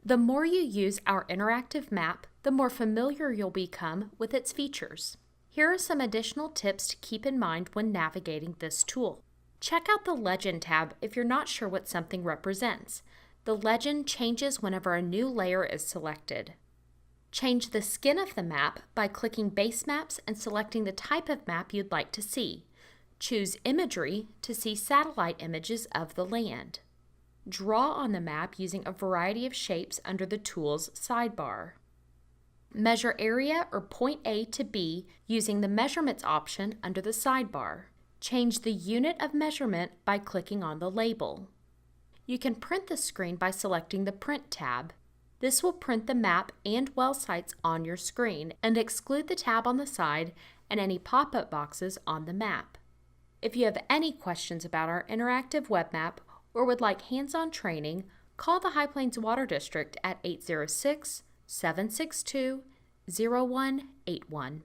The more you use our interactive map, the more familiar you'll become with its features. Here are some additional tips to keep in mind when navigating this tool. Check out the Legend tab if you're not sure what something represents. The legend changes whenever a new layer is selected. Change the skin of the map by clicking Base Maps and selecting the type of map you'd like to see. Choose Imagery to see satellite images of the land. Draw on the map using a variety of shapes under the tool's sidebar. Measure area or point A to B using the Measurements option under the sidebar. Change the unit of measurement by clicking on the label. You can print the screen by selecting the Print tab. This will print the map and well sites on your screen and exclude the tab on the side and any pop-up boxes on the map. If you have any questions about our interactive web map or would like hands-on training, call the High Plains Water District at 806-762-0181.